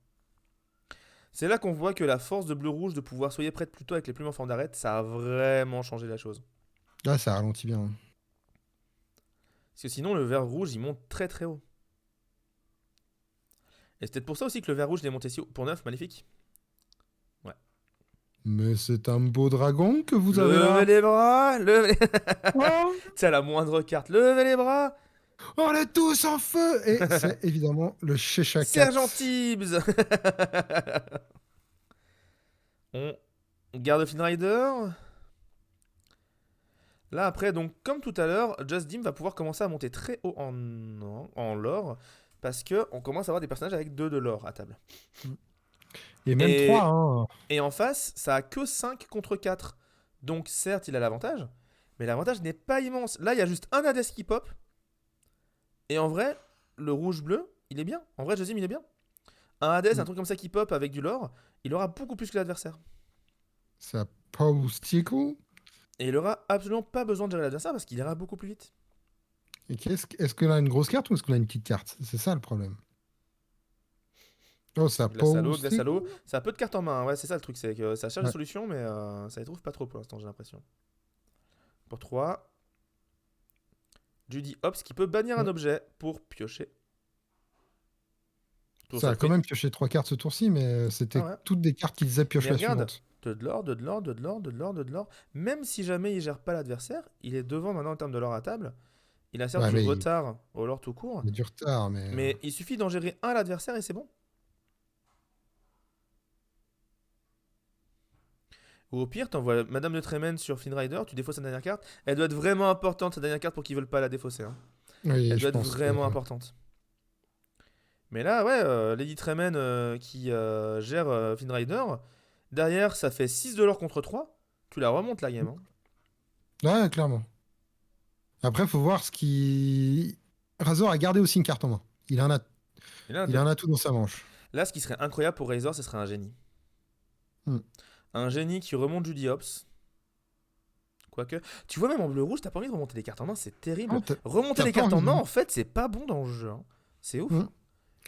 C'est là qu'on voit que la force de bleu-rouge de pouvoir soyez prête plutôt avec les plumes en forme d'arête, ça a vraiment changé la chose. Là, ça ralentit bien, hein. Parce que sinon, le vert rouge, il monte très très haut. Et c'est peut-être pour ça aussi que le vert rouge, il est monté si haut. Pour 9, magnifique. Ouais. Mais c'est un beau dragon que vous avez Levez là. les bras, levez... Oh, Tu sais, à la moindre carte, levez les bras. on est tous en feu. Et c'est évidemment le Cheshire Cat. Sergent Tibbs. On garde Flynn Rider. Là, après, donc, comme tout à l'heure, Just Dim va pouvoir commencer à monter très haut en lore. Parce que on commence à avoir des personnages avec 2 de lore à table. Et même 3, Et, hein. et en face, ça a que 5 contre 4. Donc, certes, il a l'avantage. Mais l'avantage n'est pas immense. Là, il y a juste un Hades qui pop. Et en vrai, le rouge-bleu, il est bien. En vrai, Just Dim, il est bien. Un Hades, un truc comme ça qui pop avec du lore, il aura beaucoup plus que l'adversaire. Ça Paustico. Et il aura absolument pas besoin de gérer l'adversaire parce qu'il ira beaucoup plus vite. Et est-ce qu'on a une grosse carte ou est-ce qu'on a une petite carte? C'est ça le problème. Oh, ça Glace à l'eau, Paustico. ça a peu de cartes en main, hein. Ouais, c'est ça le truc, c'est que ça cherche des Ouais. solutions, mais ça les trouve pas trop pour l'instant, j'ai l'impression. Pour 3, Judy Hobbs qui peut bannir un Ouais. objet pour piocher. Tout Ça ça a quand pris. même pioché 3 cartes ce tour-ci, mais Ah c'était ouais. toutes des cartes qui disaient pioche Mais la regarde, suivante. de l'or, de l'or, de l'or, de l'or, de l'or. Même si jamais il gère pas l'adversaire, il est devant maintenant en termes de l'or à table. Il a certes Ouais, du mais retard au lore tout court, il y a du retard, mais. mais il suffit d'en gérer un à l'adversaire et c'est bon. Ou au pire, t'envoies Madame de Tremen sur Flynn Rider, tu défausses sa dernière carte. Elle doit être vraiment importante, sa dernière carte, pour qu'ils veulent pas la défausser, hein. Oui, Elle je doit être pense que. vraiment importante. Mais là, ouais, Lady Tremen qui gère Flynn Rider. Derrière, ça fait 6 de l'or contre 3. Tu la remontes la game, hein. Ouais, clairement. Après, faut voir ce qui. Razor a gardé aussi une carte en main. Et là, Il en a tout dans sa manche. là, ce qui serait incroyable pour Razor, ce serait un génie. Hmm. Un génie qui remonte Judy Hopps. Quoique. Tu vois, même en bleu rouge, t'as pas envie de remonter les cartes en main, c'est terrible. Ah, Remonter t'as les pas cartes en envie main, de. en fait, c'est pas bon dans le jeu, hein. C'est ouf. Hmm.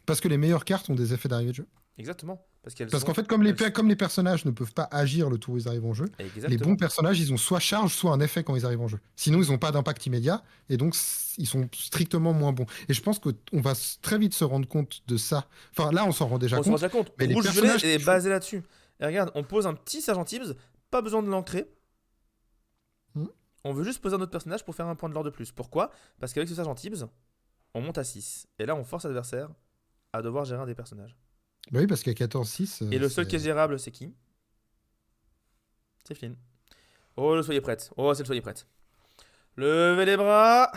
Parce que les meilleures cartes ont des effets d'arrivée de jeu. Exactement. Parce qu'elles Parce sont. qu'en fait, elles sont- comme les personnages ne peuvent pas agir le tour où ils arrivent en jeu, les bons Exactement. personnages, ils ont soit charge, soit un effet quand ils arrivent en jeu. Sinon, ils n'ont pas d'impact immédiat, et donc ils sont strictement moins bons. Et je pense qu'on va très vite se rendre compte de ça. Enfin, là, on s'en rend déjà On se rend compte, déjà compte. mais les Rouge-violet personnages est qui jouent. basé là-dessus. Et regarde, on pose un petit Sergent Tibbs, pas besoin de l'ancrer. Hmm. On veut juste poser un autre personnage pour faire un point de l'or de plus. Pourquoi? Parce qu'avec ce Sergent Tibbs, on monte à 6. Et là, on force l'adversaire à devoir gérer un des personnages. Bah oui, parce qu'à 14-6, Et le seul qui est c'est. gérable, c'est qui? C'est Flynn. Oh, le soyez prête. Oh, c'est le soyez prête. Levez les bras.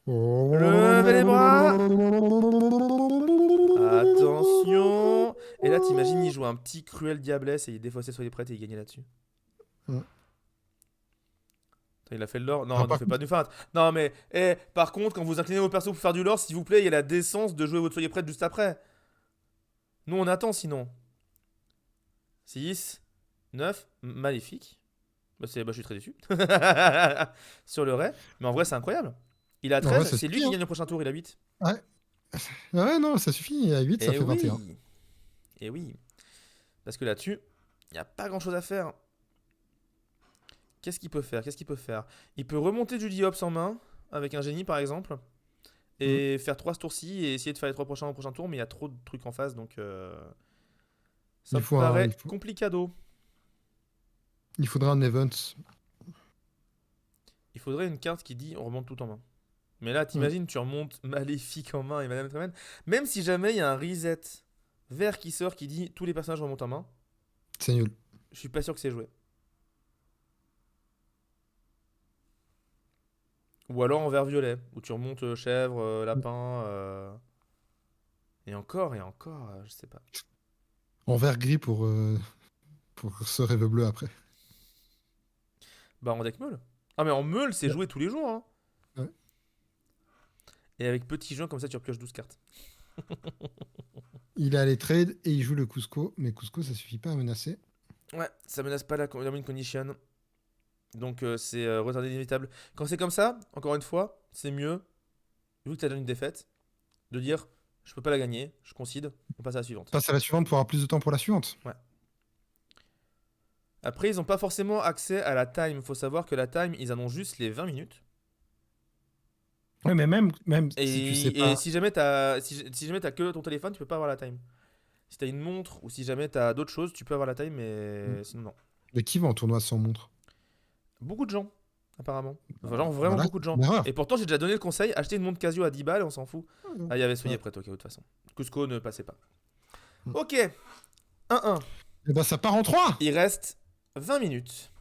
Levez les bras. Attention. Et là, t'imagines, il joue un petit cruel diablesse et il défaussait soyez prête et il gagnait là-dessus. Hmm. Il a fait de l'or. Ah, Non, ne par fais pas contre, du feinte. Non, mais par contre, quand vous inclinez vos persos pour faire du lore, s'il vous plaît, il y a la décence de jouer votre soyez prête juste après. Nous, on attend sinon. 6, 9, magnifique. Je suis très déçu. Sur le Ray. Mais en vrai, c'est incroyable. Il a en vrai, 13, ça c'est lui suffit, qui hein. gagne le prochain tour, il a 8. Ouais. Ouais, non, ça suffit. À 8, ça Et fait 21. oui. Et oui. Parce que là-dessus, il n'y a pas grand-chose à faire. Qu'est-ce qu'il peut faire? Qu'est-ce qu'il peut faire? Il peut remonter Judy Hopps en main, avec un génie par exemple, Hmm. et faire 3 ce tour-ci, et essayer de faire les 3 prochains au prochain tour, mais il y a trop de trucs en face, donc ça Il me faut paraît complicado. il faudra un event. Il faudrait une carte qui dit on remonte tout en main. Mais là, Hmm. t'imagines, tu remontes Maléfique en main et Madame Tremen. Même si jamais il y a un reset vert qui sort qui dit tous les personnages remontent en main, C'est nul. je suis pas sûr que c'est joué. Ou alors en vert violet, où tu remontes chèvre, lapin, et encore, je sais pas. En vert gris pour ce rêve bleu après. Bah en deck meule. Ah mais en meule, c'est Ouais. joué tous les jours, hein. Ouais. Et avec petit jeu, comme ça, tu repioches 12 cartes. Il a les trades et il joue le Cusco, mais Cusco, ça suffit pas à menacer. Ouais, ça menace pas la win condition. Donc c'est retardé inévitable. Quand c'est comme ça, encore une fois, c'est mieux, vu que tu as déjà une défaite, de dire je peux pas la gagner, je concède, on passe à la suivante. Passe à la suivante pour avoir plus de temps pour la suivante. Ouais. Après, ils n'ont pas forcément accès à la time. Il faut savoir que la time, ils annoncent juste les 20 minutes. Ouais, mais même si tu sais Et pas. si jamais t'as si jamais t'as que ton téléphone, tu peux pas avoir la time. Si t'as une montre ou si jamais t'as d'autres choses, tu peux avoir la time, mais sinon non. Mais qui va en tournoi sans montre? Beaucoup de gens, apparemment. Enfin, genre vraiment Voilà, beaucoup de c'est gens. une erreur. Et pourtant, j'ai déjà donné le conseil, acheter une montre Casio à 10 balles, on s'en fout. Ah, il y avait Soyez Ouais. prêt au cas où, de toute façon. Cusco ne passait pas. Mm. Ok, 1-1. Et ben ça part en 3. Il reste 20 minutes.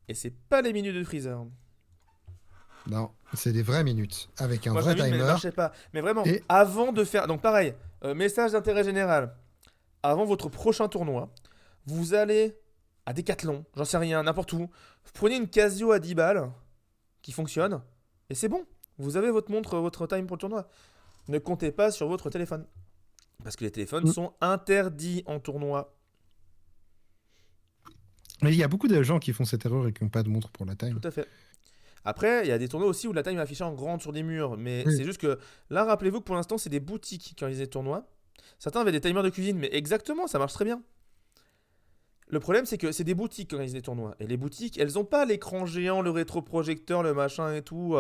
Et c'est pas les minutes de Freezer. Non, c'est des vraies minutes avec un Moi, je vrai m'invite, mais ne timer. marchez pas. Mais vraiment, Et avant de faire. Donc, pareil, message d'intérêt général. Avant votre prochain tournoi, vous allez à Decathlon, j'en sais rien, n'importe où. Vous prenez une Casio à 10 balles qui fonctionne. Et c'est bon. Vous avez votre montre, votre time pour le tournoi. Ne comptez pas sur votre téléphone. Parce que les téléphones sont interdits en tournoi. mais il y a beaucoup de gens qui font cette erreur et qui n'ont pas de montre pour la time. Tout à fait. Après, il y a des tournois aussi où la time est affichée en grande sur des murs. Mais Oui. c'est juste que là, rappelez-vous que pour l'instant, c'est des boutiques qui organisaient des tournois. Certains avaient des timers de cuisine, mais exactement, ça marche très bien. Le problème, c'est que c'est des boutiques qui organisent des tournois. Et les boutiques, elles ont pas l'écran géant, le rétroprojecteur, le machin et tout.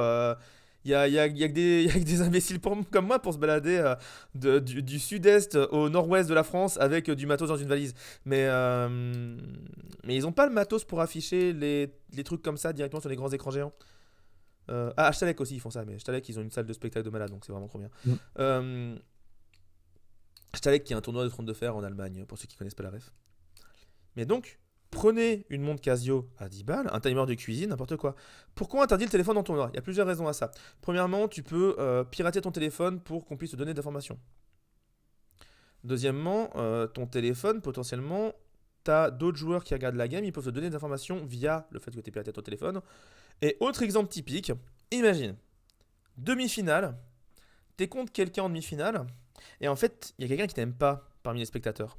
Y a que des imbéciles comme moi pour se balader du sud-est au nord-ouest de la France avec du matos dans une valise. Mais ils ont pas le matos pour afficher les trucs comme ça directement sur les grands écrans géants. Htalec aussi, ils font ça. Mais Htalec, ils ont une salle de spectacle de malade, donc c'est vraiment trop bien. Mm. Htalec qui est un tournoi de trône de fer en Allemagne, pour ceux qui connaissent pas la ref. Mais donc, prenez une montre Casio à 10 balles, un timer de cuisine, n'importe quoi. Pourquoi interdire le téléphone dans ton tournoi? Il y a plusieurs raisons à ça. Premièrement, tu peux pirater ton téléphone pour qu'on puisse te donner d'informations. Deuxièmement, ton téléphone, potentiellement, t'as d'autres joueurs qui regardent la game, ils peuvent te donner des informations via le fait que tu aies piraté ton téléphone. Et autre exemple typique, imagine, demi-finale, t'es contre quelqu'un en demi-finale, et en fait, il y a quelqu'un qui t'aime pas parmi les spectateurs.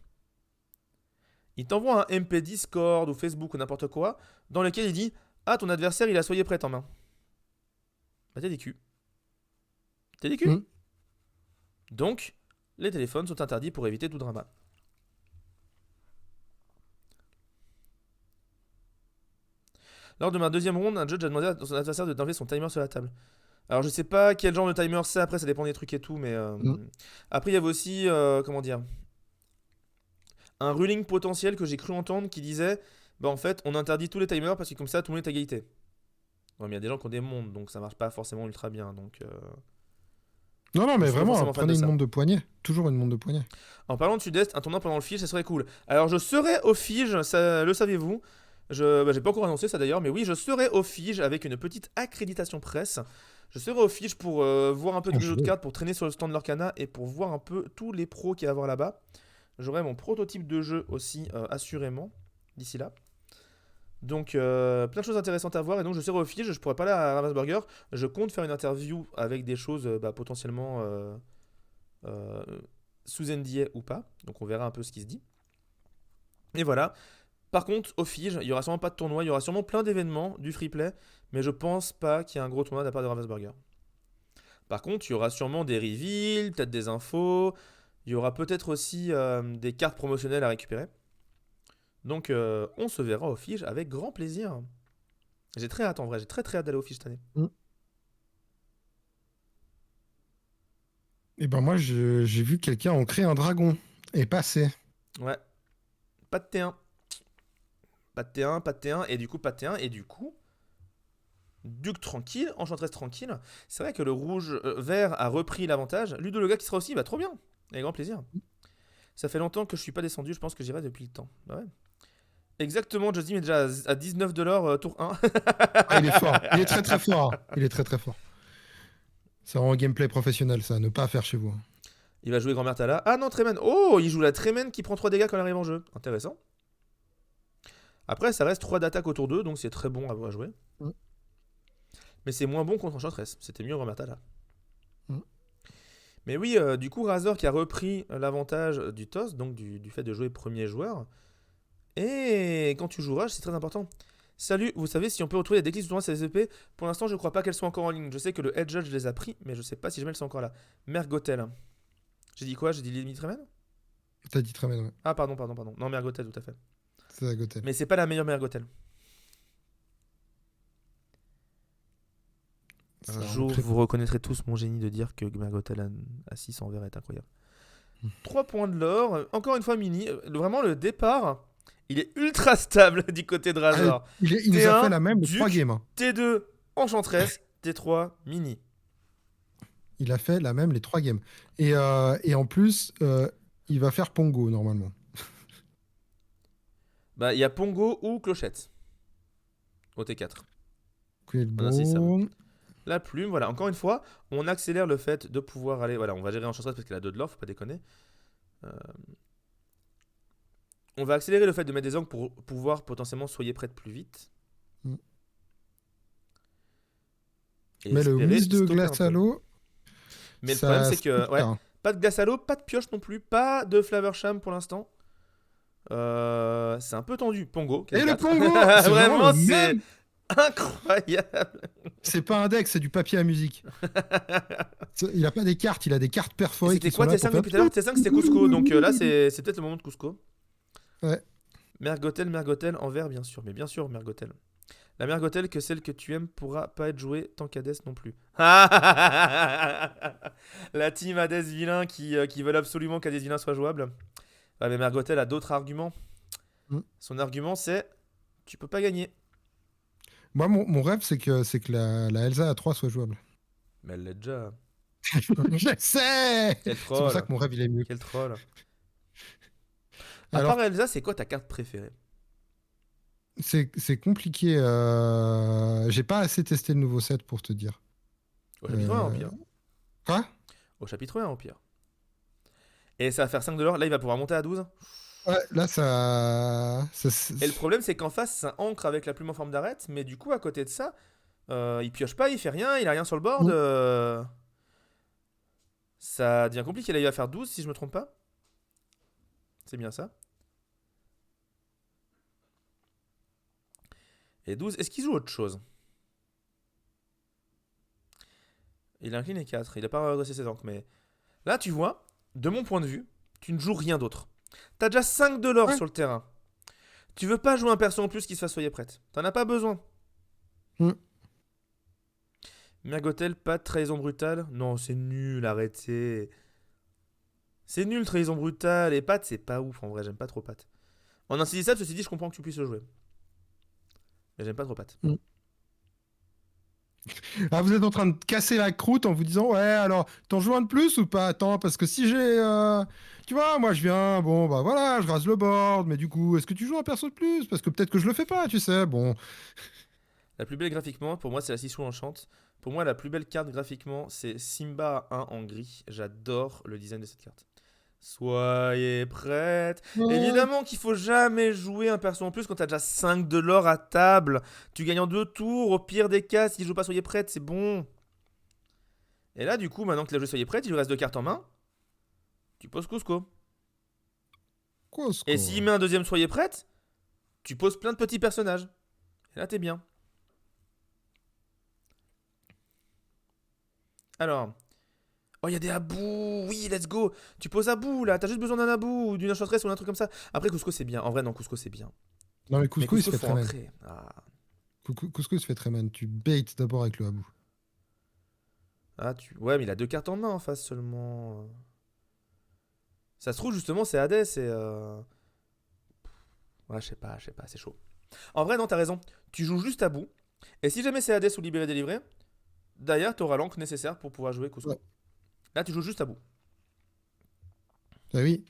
Il t'envoie un MP Discord ou Facebook ou n'importe quoi, dans lequel il dit ah, ton adversaire, il a soyez prêt en main. Bah, t'es des culs. T'es des culs. Mm. Donc, les téléphones sont interdits pour éviter tout drama. Lors de ma deuxième ronde, un judge a demandé à son adversaire d'enlever son timer sur la table. Alors, je sais pas quel genre de timer c'est, après, ça dépend des trucs et tout, mais. Mm. Après, il y avait aussi, comment dire, un ruling potentiel que j'ai cru entendre qui disait bah en fait on interdit tous les timers parce que comme ça tout le monde est à égalité. Ouais, mais il y a des gens qui ont des montres donc ça marche pas forcément ultra bien donc Non, je mais suis pas vraiment, forcément fan de prenez une ça. montre de poignet. Toujours une montre de poignet. En parlant de Sud-Est, un tournoi pendant le Fige ça serait cool. Alors je serai au Fige, ça le savez-vous? J'ai pas encore annoncé ça d'ailleurs, mais oui je serai au Fige avec une petite accréditation presse. Je serai au Fige pour voir un peu tous les jeux de cartes, pour traîner sur le stand de l'Arcana et pour voir un peu tous les pros qu'il y a à voir là-bas. J'aurai mon prototype de jeu aussi, assurément, d'ici là. Donc, plein de choses intéressantes à voir. Et donc, je serai au Fige, je pourrais pas aller à Ravensburger. Je compte faire une interview avec des choses potentiellement euh, sous NDA ou pas. Donc, on verra un peu ce qui se dit. Et voilà. Par contre, au Fige, il y aura sûrement pas de tournoi. Il y aura sûrement plein d'événements, du free play. Mais je pense pas qu'il y ait un gros tournoi de la part de Ravensburger. Par contre, il y aura sûrement des reveals, peut-être des infos. Il y aura peut-être aussi des cartes promotionnelles à récupérer. Donc on se verra au Fige avec grand plaisir. J'ai très hâte en vrai, j'ai très très hâte d'aller au Fige cette année. Mm. Et ben moi, j'ai vu quelqu'un en créer un dragon. Et passer. Ouais, pas de T1. Pas de T1, pas de T1, et du coup pas de T1, et du coup, Duc tranquille, Enchantress tranquille. C'est vrai que le rouge vert a repris l'avantage. Ludo le gars qui sera aussi, bah trop bien, avec grand plaisir. Ça fait longtemps que je suis pas descendu, je pense que j'irai depuis le temps. Bah ouais. Exactement, Justin est déjà à 19 tour 1. Ah, il est fort. Il est très très fort. Il est très très fort. C'est vraiment gameplay professionnel, ça. Ne pas faire chez vous. Il va jouer Grand-Mère Tala. Ah non, Tremen. Oh, il joue la Tremen qui prend 3 dégâts quand elle arrive en jeu. Intéressant. Après, ça reste 3 d'attaque autour d'eux, donc c'est très bon à jouer. Mm. Mais c'est moins bon contre Enchantress. C'était mieux Grand-Mère Tala. Mm. Mais oui, du coup, Razor qui a repris l'avantage du toss, donc du fait de jouer premier joueur. Et quand tu joues Rush, c'est très important. Salut, vous savez si on peut retrouver les déclics du tournoi CSGP? Pour l'instant, je crois pas qu'elles soient encore en ligne. Je sais que le Head Judge les a pris, mais je sais pas si jamais elles sont encore là. Mergotel. J'ai dit quoi? J'ai dit Limit Remain? T'as dit très bien, ouais. Ah, pardon. Non, Mergotel, tout à fait. C'est la Gothel. Mais c'est pas la meilleure Mergotel. C'est Un vraiment jour, très vous reconnaîtrez tous mon génie de dire que Mergotel à 600 verres est incroyable. 3 points de l'or. Encore une fois, Mini. Vraiment, le départ, il est ultra stable du côté de Razor. Il nous a fait la même les Duc, 3 games. Hein. T2, Enchantress, T3, Mini. Il a fait la même les 3 games. Et en plus, il va faire Pongo normalement. Bah, il y a Pongo ou Clochette. Au T4. Bon. C'est ça. La plume, voilà. Encore une fois, on accélère le fait de pouvoir aller. Voilà, on va gérer Enchantress parce qu'elle a 2 de l'or, faut pas déconner. On va accélérer le fait de mettre des angles pour pouvoir potentiellement soyez prête plus vite. Mm. Et Mais le whiz de stopper glace à l'eau. Mais le problème, c'est que pas de glace à l'eau, pas de pioche non plus, pas de Flavorsham pour l'instant. C'est un peu tendu. Pongo. Et le 4. Pongo Vraiment, c'est même... incroyable. C'est pas un deck, c'est du papier à musique. Il a pas des cartes, il a des cartes perforées. C'était quoi T5 depuis tout à l'heure? T5 c'était Cusco, donc là c'est peut-être le moment de Cusco. Ouais. Mergotel en vert bien sûr, mais bien sûr Mergotel. La Mergotel que celle que tu aimes pourra pas être jouée tant qu'Hadès non plus. La team Hades vilain qui veulent absolument qu'Hades vilain soit jouable. Ouais, mais Mergotel a d'autres arguments. Son argument c'est tu peux pas gagner. Moi mon rêve c'est que la Elsa à 3 soit jouable. Mais elle l'est déjà. Je sais. Quel troll. C'est pour ça que mon rêve il est mieux. Quel troll. Alors, à part Elsa, c'est quoi ta carte préférée? C'est compliqué. J'ai pas assez testé le nouveau set pour te dire. Au chapitre 1 en pire. Quoi? Au chapitre 1 en pire. Et ça va faire 5 de l'or. Là, il va pouvoir monter à 12. Ouais, là ça... Et le problème, c'est qu'en face, ça ancre avec la plume en forme d'arête. Mais du coup, à côté de ça, il pioche pas, il fait rien, il a rien sur le board. Ça devient compliqué. Là, il va faire 12 si je me trompe pas. C'est bien ça. Et 12, est-ce qu'il joue autre chose? Il incline les 4. Il a pas redressé ses ancres. Mais là, tu vois, de mon point de vue, tu ne joues rien d'autre. T'as déjà 5 de l'or sur le terrain. Tu veux pas jouer un perso en plus qui se fasse soyez prête. T'en as pas besoin. Mergotel, pas de trahison brutale. Non, c'est nul, arrêtez. C'est nul, trahison brutale. Et Pat, c'est pas ouf en vrai, j'aime pas trop Pat. En insaisissable, ceci dit, je comprends que tu puisses le jouer. Mais j'aime pas trop Pat. Ah, vous êtes en train de casser la croûte en vous disant ouais alors t'en joues un de plus ou pas? Attends parce que si j'ai tu vois moi je viens bon bah voilà je rase le board mais du coup est-ce que tu joues un perso de plus parce que peut-être que je le fais pas tu sais bon. La plus belle graphiquement pour moi c'est la Sissou Enchante. Pour moi la plus belle carte graphiquement c'est Simba 1 en gris. J'adore le design de cette carte. Soyez prête. Évidemment qu'il faut jamais jouer un perso en plus quand t'as déjà 5 de l'or à table. Tu gagnes en 2 tours. Au pire des cas, s'il joue pas soyez prête, c'est bon. Et là, du coup, maintenant qu'il a joué soyez prête, il lui reste 2 cartes en main. Tu poses Cusco. Et s'il met un deuxième soyez prête, tu poses plein de petits personnages. Et là, t'es bien. Alors... Oh, il y a des abous. Oui, let's go. Tu poses abou là. T'as juste besoin d'un abou ou d'une enchantress ou un truc comme ça. Après, Cusco, c'est bien. En vrai, non, Cusco, c'est bien. Non, mais Cusco il se fait très mal. Cusco il se fait très mal. Tu bait d'abord avec le abou. Ouais, mais il a 2 cartes en main en face seulement. Ça se trouve, justement, c'est Hades et. Ouais, je sais pas, c'est chaud. En vrai, non, t'as raison. Tu joues juste abou. Et si jamais c'est Hades ou libéré délivré, d'ailleurs, t'auras l'encre nécessaire pour pouvoir jouer Cusco. Ouais. Là, tu joues juste à bout. Ah oui.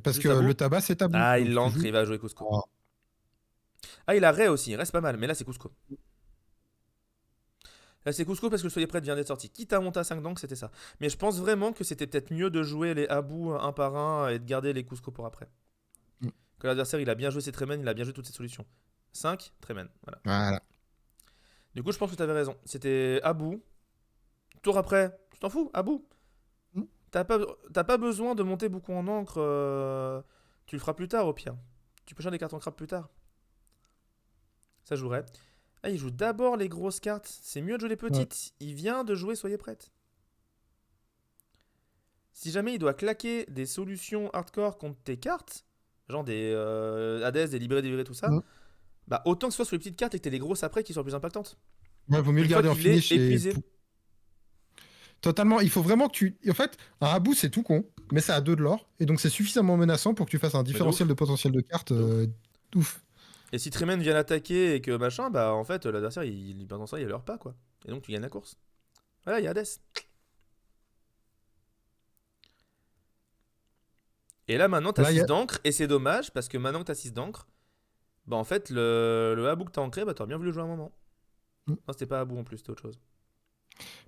Parce juste que le tabac, c'est tabou. Ah, il l'encre, il va jouer Cusco. Oh. Ah, il a Ray aussi, il reste pas mal, mais là, c'est Cusco. Là, c'est Cusco parce que le soyez prête vient d'être sorti. Quitte à monter à 5 d'encre, c'était ça. Mais je pense vraiment que c'était peut-être mieux de jouer les abous un par un et de garder les Cusco pour après. Que l'adversaire, il a bien joué ses Tremen, il a bien joué toutes ses solutions. 5, Tremen, voilà. Du coup, je pense que tu avais raison. C'était abou. Tour après, tu t'en fous, abou. T'as pas besoin de monter beaucoup en encre. Tu le feras plus tard au pire. Tu peux changer des cartes en crabe plus tard. Ça jouerait. Ah, il joue d'abord les grosses cartes. C'est mieux de jouer les Ouais. petites. Il vient de jouer, soyez prête. Si jamais il doit claquer des solutions hardcore contre tes cartes, genre des Hades, des libérés, tout ça, Mm. bah autant que ce soit sur les petites cartes et que t'aies les grosses après qui soient plus impactantes. Ouais, vaut mieux Une le fois garder en qu'il est finish épuisé. totalement. Il faut vraiment que tu. En fait, un Rabout, c'est tout con, mais ça a 2 de l'or. Et donc, c'est suffisamment menaçant pour que tu fasses un Mais de différentiel ouf. de potentiel de cartes De ouf. ouf. Et si Tremen vient l'attaquer et que machin, bah en fait l'adversaire pendant ça il leur pas quoi. Et donc tu gagnes la course. Voilà, il y a Hades. Et là maintenant t'as Là, il y 6 a. d'encre et c'est dommage parce que maintenant que t'as 6 d'encre, bah en fait le Habou que t'as ancré, bah t'aurais bien voulu jouer un moment. Mm. Non, c'était pas Habou en plus, c'était autre chose.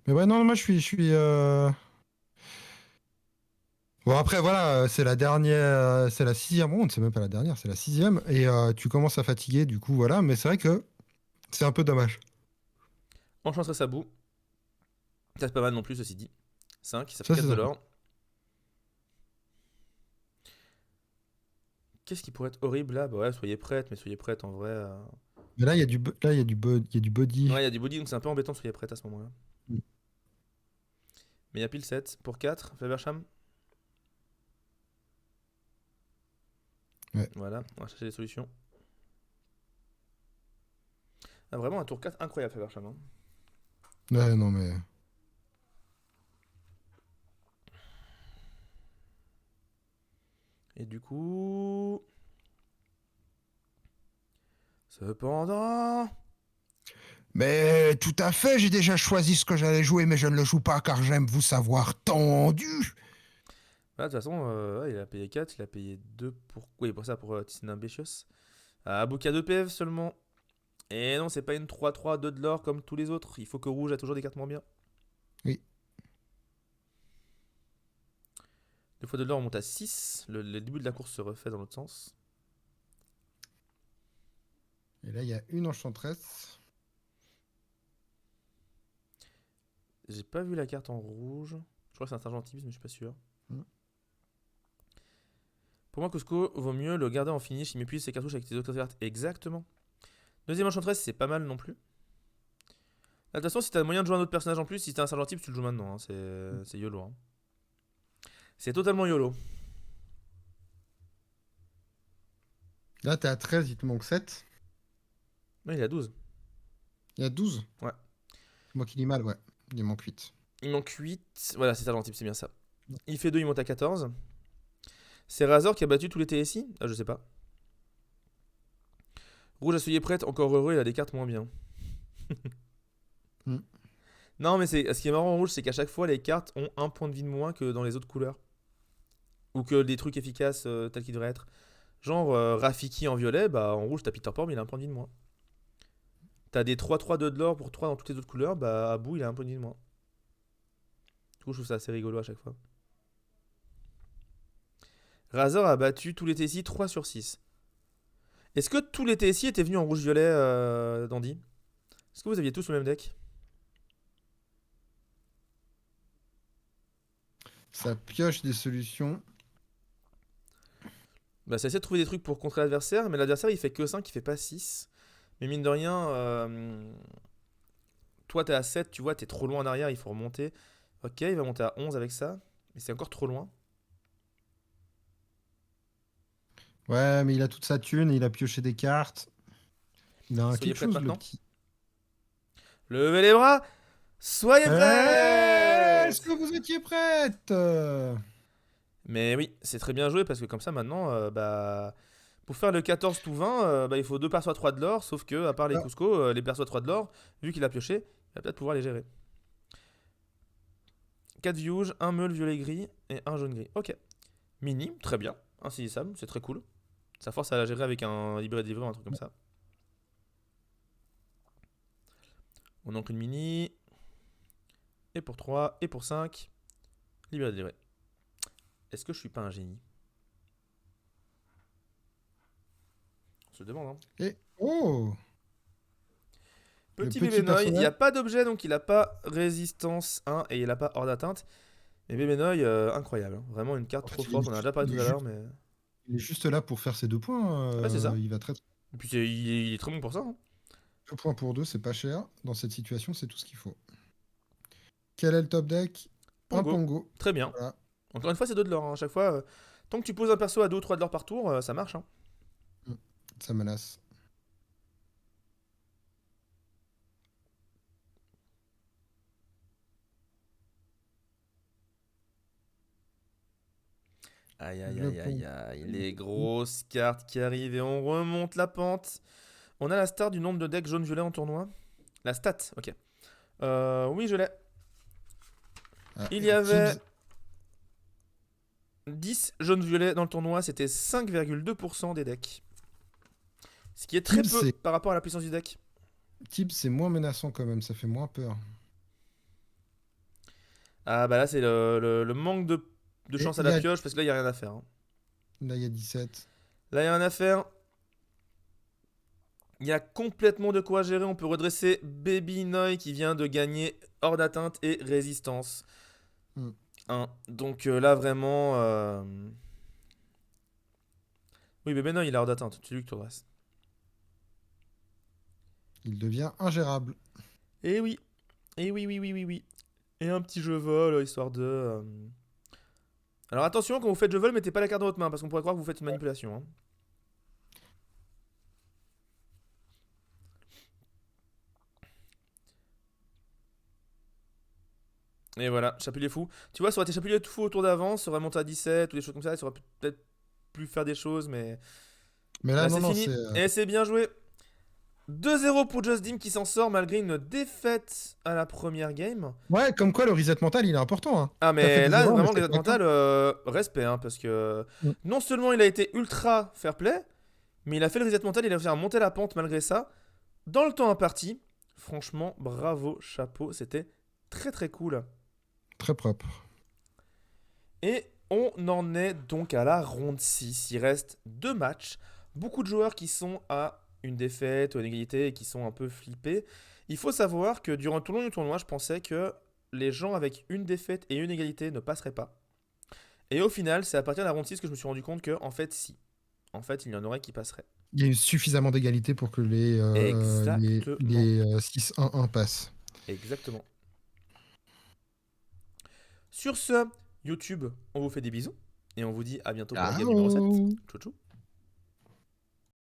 Mais ouais, non, moi, je suis. Bon, après, voilà, c'est la dernière. C'est la 6e ronde, c'est même pas la dernière, c'est la 6e. Et tu commences à fatiguer, du coup, voilà. Mais c'est vrai que c'est un peu dommage. Enchantress Habou. Ça c'est pas mal non plus ceci dit. 5, ça fait Ça, 4 c'est de sympa. l'or. Qu'est-ce qui pourrait être horrible là? Bah ouais, soyez prête, mais soyez prête en vrai. Mais là, il y a du, là, il y a du body. Ouais, il y a du body donc c'est un peu embêtant de soyez prête à ce moment-là. Mm. Mais il y a pile 7 pour 4, Fabersham. Ouais. Voilà, on va chercher des solutions. Ah, vraiment un tour 4 incroyable, Fabersham. Hein. Ouais, non, mais. Et du coup. Cependant. Mais tout à fait, j'ai déjà choisi ce que j'allais jouer, mais je ne le joue pas car j'aime vous savoir tendu. Voilà, de toute façon, ouais, il a payé 4, il a payé 2 pour. Oui, pour ça, pour Tissin Ambitious. Abuka 2 PF seulement. Et non, c'est pas une 3-3, 2 de l'or comme tous les autres. Il faut que rouge a toujours des cartes moins bien. Oui. 2 fois 2 de l'or, on monte à 6. Le début de la course se refait dans l'autre sens. Et là, il y a une enchantresse. J'ai pas vu la carte en rouge. Je crois que c'est un Argentibus, mais je suis pas sûr. Mm. Pour moi, Cusco, vaut mieux le garder en finish. Il m'épuise ses cartouches avec tes autres cartes. Exactement. Deuxième enchantress, c'est pas mal non plus. De toute façon, si t'as moyen de jouer un autre personnage en plus, si t'as un sergent type, tu le joues maintenant. Hein. C'est YOLO. Hein. C'est totalement YOLO. Là, t'es à 13, il te manque 7. Ouais, il a 12. Il y a 12. Ouais. C'est moi qui dis mal, ouais. Il manque 8. Il manque 8. Voilà, c'est sergent type, c'est bien ça. Il fait 2, il monte à 14. C'est Razor qui a battu tous les TSI. Ah, je sais pas. Rouge à souiller prête, encore heureux, il a des cartes moins bien. Mm. Non, mais ce qui est marrant en rouge, c'est qu'à chaque fois, les cartes ont un point de vie de moins que dans les autres couleurs. Ou que des trucs efficaces tels qu'ils devraient être. Genre Rafiki en violet, bah en rouge t'as Peter Pan, mais il a un point de vie de moins. T'as des 3-3 2 de l'or pour 3 dans toutes les autres couleurs, bah Abou il a un point de vie de moins. Du coup je trouve ça assez rigolo à chaque fois. Razor a battu tous les TSI 3 sur 6. Est-ce que tous les TSI étaient venus en rouge-violet, Dandy? Est-ce que vous aviez tous le même deck? Ça pioche des solutions. Bah ça essaie de trouver des trucs pour contrer l'adversaire, mais l'adversaire il fait que 5, il fait pas 6. Mais mine de rien, toi t'es à 7, tu vois, t'es trop loin en arrière, il faut remonter. Ok, il va monter à 11 avec ça, mais c'est encore trop loin. Ouais, mais il a toute sa thune, il a pioché des cartes. Il a Soyez quelque prêtes chose, le maintenant. petit. Levez les bras. Soyez Est-ce prêts. que vous étiez prête? Mais oui, c'est très bien joué parce que comme ça maintenant, bah, pour faire le 14 tout 20, bah, il faut 2 perçois 3 de l'or. Sauf que, à part les Ah, Cusco, les perçois 3 de l'or, vu qu'il a pioché, il va peut-être pouvoir les gérer. 4 viouges, 1 meule violet-gris et 1 jaune-gris. Ok. Mini, très bien. Insaisissable, c'est très cool. Ça force à la gérer avec un libéré de livre, un truc comme ça. On encre une mini. Et pour 3, et pour 5. Libéré de livret. Est-ce que je suis pas un génie? On se demande, hein. et oh! Le Petit petit bébé Noy, il n'y personnage. a pas d'objet donc il n'a pas résistance 1 et il n'a pas hors d'atteinte. Mais bébé Noy, incroyable. Hein. Vraiment une carte En trop fait, forte, on en a déjà parlé tout à l'heure. Mais... il est juste là pour faire ses 2 points. Ouais, c'est ça. Il va très. Et puis il est très bon pour ça. Hein. 2 points pour 2, c'est pas cher. Dans cette situation, c'est tout ce qu'il faut. Quel est le top deck? Un Pongo. Pongo. Très bien. Voilà. Encore une fois, c'est 2 de l'or. À chaque fois, tant que tu poses un perso à 2 ou 3 de l'or par tour, ça marche. Hein. Ça menace. Aïe, aïe, Le aïe, aïe, Pongo. aïe. Les grosses cartes qui arrivent et on remonte la pente. On a la star du nombre de decks jaune-violet en tournoi. La stat, ok. Oui, je l'ai. Ah, Il y avait Tibbs, 10 jaunes-violets dans le tournoi, c'était 5,2% des decks. Ce qui est très Tibbs, peu c'est par rapport à la puissance du deck. Tibbs, c'est moins menaçant quand même, ça fait moins peur. Ah bah là, c'est le manque de Et chance à la pioche parce que là, il n'y a rien à faire. Hein. là, il y a 17. Là, il n'y a rien à faire. Il y a complètement de quoi gérer. On peut redresser Baby Noy qui vient de gagner hors d'atteinte et résistance. Hmm. Hein. Donc là, vraiment. Oui, Baby Noy, il est hors d'atteinte. C'est lui que tu redresses. Il devient ingérable. Et oui. Et oui, oui, oui, oui, oui. Et un petit jeu vol, histoire de. Alors attention, quand vous faites jeu vol, mettez pas la carte dans votre main parce qu'on pourrait croire que vous faites une manipulation. Hein. Et voilà, Chapelier fou. Tu vois, ça aurait été Chapelier fou au tour d'avant, ça aurait monté à 17 ou des choses comme ça, ça aurait peut-être pu faire des choses, mais Mais là, là non, c'est non, fini. c'est. Et c'est bien joué. 2-0 pour Just Dim qui s'en sort malgré une défaite à la première game. Ouais, comme quoi le reset mental, il est important. Hein. Ah T'as fait mais des là erreurs, mais vraiment c'est le pas grave. mental, respect hein, parce que Mm. non seulement il a été ultra fair play, mais il a fait le reset mental, il a fait monter la pente malgré ça. Dans le temps imparti, franchement bravo, chapeau, c'était très très cool. Très propre. Et on en est donc à la ronde 6. Il reste 2 matchs. Beaucoup de joueurs qui sont à une défaite ou à une égalité et qui sont un peu flippés. Il faut savoir que durant tout le long du tournoi, je pensais que les gens avec une défaite et une égalité ne passeraient pas. Et au final, c'est à partir de la ronde 6 que je me suis rendu compte que, en fait, si. En fait, il y en aurait qui passeraient. Il y a eu suffisamment d'égalité pour que Exactement. les 6-1-1 passent. Exactement. Sur ce, YouTube, on vous fait des bisous. Et on vous dit à bientôt pour la game numéro 7. Ciao. Tchou tchou.